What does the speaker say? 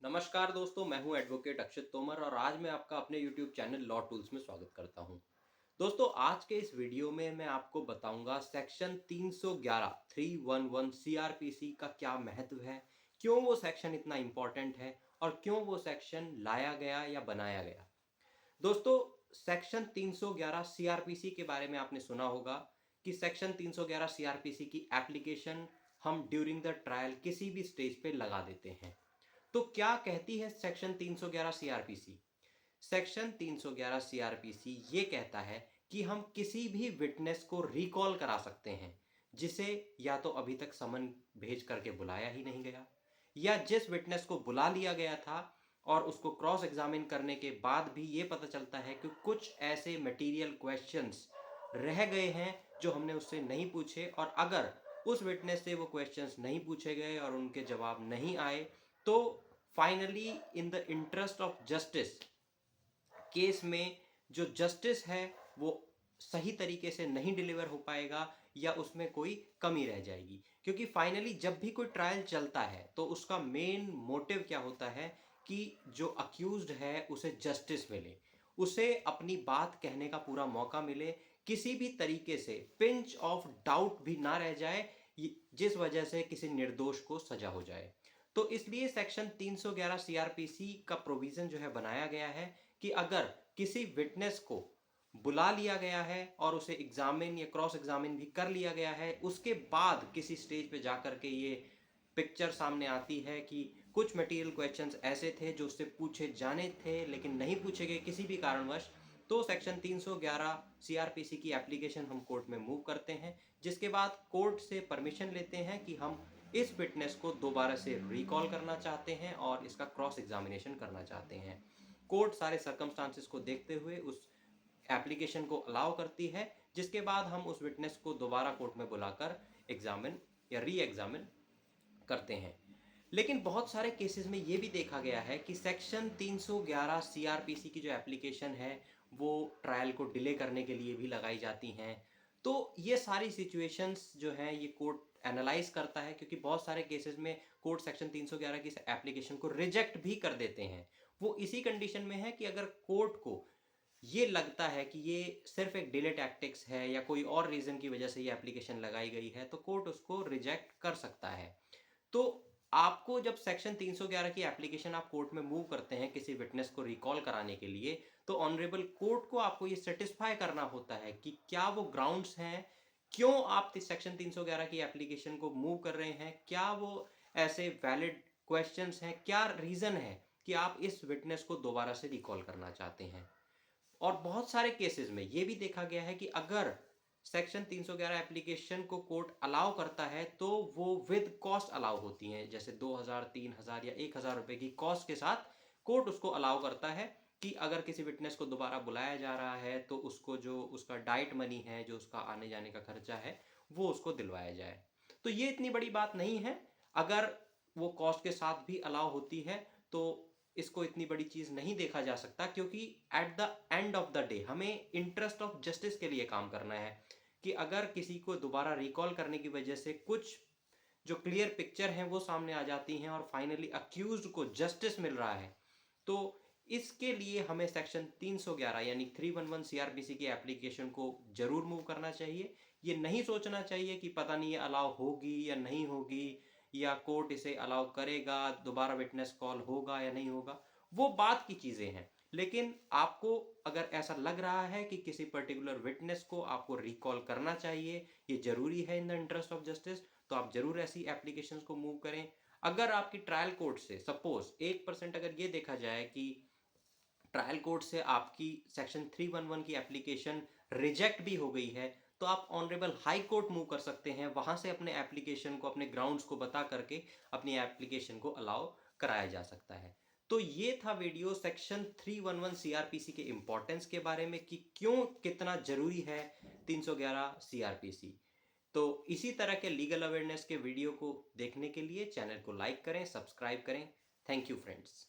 नमस्कार दोस्तों, मैं हूं एडवोकेट अक्षित तोमर और आज मैं आपका अपने YouTube चैनल लॉ टूल्स में स्वागत करता हूं। दोस्तों, आज के इस वीडियो में मैं आपको बताऊंगा सेक्शन 311 सीआरपीसी का क्या महत्व है, क्यों वो सेक्शन इतना इंपॉर्टेंट है और क्यों वो सेक्शन लाया गया या बनाया गया। दोस्तों, सेक्शन 311 सीआरपीसी के बारे में आपने सुना होगा कि सेक्शन 311 सीआरपीसी की एप्लीकेशन हम ड्यूरिंग द ट्रायल किसी भी स्टेज पे लगा देते हैं। तो क्या कहती है सेक्शन 311 सीआरपीसी? सेक्शन 311 सीआरपीसी ये कहता है कि हम किसी भी विटनेस को रिकॉल करा सकते हैं जिसे या तो अभी तक समन भेज करके बुलाया ही नहीं गया, या जिस विटनेस को बुला लिया गया था और उसको क्रॉस एग्जामिन करने के बाद भी ये पता चलता है कि कुछ ऐसे मटेरियल क्वेश्चंस रह गए हैं जो हमने उससे नहीं पूछे, और अगर उस विटनेस से वो क्वेश्चंस नहीं पूछे गए और उनके जवाब नहीं आए तो finally in the interest of justice case में जो जस्टिस है वो सही तरीके से नहीं डिलीवर हो पाएगा या उसमें कोई कमी रह जाएगी। क्योंकि फाइनली जब भी कोई ट्रायल चलता है तो उसका मेन मोटिव क्या होता है कि जो अक्यूज्ड है उसे जस्टिस मिले, उसे अपनी बात कहने का पूरा मौका मिले, किसी भी तरीके से पिंच ऑफ डाउट भी ना रह जाए जिस वजह से किसी निर्दोष को सजा हो जाए। तो इसलिए सेक्शन 311 सीआरपीसी का प्रोविजन जो है बनाया गया है कि अगर किसी विटनेस को बुला लिया गया है और उसे एग्जामिन या क्रॉस एग्जामिन भी कर लिया गया है, उसके बाद किसी स्टेज पे जाकर के ये पिक्चर सामने आती है कि कुछ मटेरियल क्वेश्चंस ऐसे थे जो उससे पूछे जाने थे लेकिन नहीं पूछे गए किसी भी कारणवश, तो सेक्शन 311 सीआरपीसी की एप्लीकेशन हम कोर्ट में मूव करते हैं, जिसके बाद कोर्ट से परमिशन लेते हैं कि हम इस फिटनेस को दोबारा से रिकॉल करना चाहते हैं और इसका क्रॉस एग्जामिनेशन करना चाहते हैं। कोर्ट सारे सर्कमस्टांसेस को देखते हुए उस एप्लीकेशन को अलाउ करती है, जिसके बाद हम उस विटनेस को दोबारा कोर्ट में बुलाकर एग्जामिन या री एग्जामिन करते हैं। लेकिन बहुत सारे केसेस में ये भी देखा गया है कि सेक्शन 311 सीआरपीसी की जो एप्लीकेशन है वो ट्रायल को डिले करने के लिए भी लगाई जाती हैं। तो ये सारी सिचुएशंस जो हैं ये कोर्ट एनालाइज करता है, क्योंकि बहुत सारे केसेस में कोर्ट सेक्शन 311 की एप्लीकेशन को रिजेक्ट भी कर देते हैं। वो इसी कंडीशन में है कि अगर कोर्ट को ये लगता है कि ये सिर्फ एक डिले टैक्टिक्स है या कोई और रीजन की वजह से ये एप्लीकेशन लगाई गई है, तो कोर्ट उसको रिजेक्ट कर सकता है। तो आपको जब सेक्शन 311 की एप्लीकेशन आप कोर्ट में मूव करते हैं किसी विटनेस को रिकॉल कराने के लिए, तो ऑनरेबल कोर्ट को आपको ये सेटिस्फाई करना होता है कि क्या वो ग्राउंड्स हैं, क्यों आप सेक्शन 311 की एप्लीकेशन को मूव कर रहे हैं, क्या वो ऐसे वैलिड क्वेश्चंस हैं, क्या रीजन है कि आप इस विटनेस को दोबारा से रिकॉल करना चाहते हैं। और बहुत सारे केसेस में ये भी देखा गया है कि अगर सेक्शन 311 एप्लीकेशन को कोर्ट अलाउ करता है तो वो विद कॉस्ट अलाउ होती हैं, जैसे 2000, 3000 या 1000 रुपए की कॉस्ट के साथ कोर्ट उसको अलाउ करता है कि अगर किसी विटनेस को दोबारा बुलाया जा रहा है तो उसको जो उसका डाइट मनी है, जो उसका आने जाने का खर्चा है, वो उसको दिलवाया जाए। तो ये इतनी बड़ी बात नहीं है। अगर वो कॉस्ट के साथ भी अलाउ होती है तो इसको इतनी बड़ी चीज नहीं देखा जा सकता, क्योंकि at the end of the day हमें इंटरेस्ट ऑफ जस्टिस के लिए काम करना है कि अगर किसी को दोबारा रिकॉल करने की वजह से कुछ जो क्लियर पिक्चर है वो सामने आ जाती हैं और फाइनली अक्यूज्ड को जस्टिस मिल रहा है, तो इसके लिए हमें सेक्शन 311 यानी 311 सीआरपीसी की एप्लीकेशन को जरूर मूव करना चाहिए। ये नहीं सोचना चाहिए कि पता नहीं ये अलाउ होगी या नहीं होगी, या कोर्ट इसे अलाउ करेगा, दोबारा विटनेस कॉल होगा या नहीं होगा, वो बात की चीजें हैं। लेकिन आपको अगर ऐसा लग रहा है कि किसी पर्टिकुलर विटनेस को आपको रिकॉल करना चाहिए, ये जरूरी है in the interest of justice, तो आप जरूर ऐसी एप्लीकेशंस को मूव करें। अगर आपकी ट्रायल कोर्ट से सपोज 1% अगर ये देखा जाए कि ट्रायल कोर्ट से आपकी सेक्शन 311 की एप्लीकेशन रिजेक्ट भी हो गई है, तो आप ऑनरेबल हाई कोर्ट मूव कर सकते हैं, वहां से अपने एप्लीकेशन को, अपने ग्राउंड्स को बता करके अपनी एप्लीकेशन को अलाउ कराया जा सकता है। तो ये था वीडियो सेक्शन 311 सीआरपीसी के इंपॉर्टेंस के बारे में कि क्यों कितना जरूरी है 311 सीआरपीसी। तो इसी तरह के लीगल अवेयरनेस के वीडियो को देखने के लिए चैनल को लाइक करें, सब्सक्राइब करें। Thank you friends.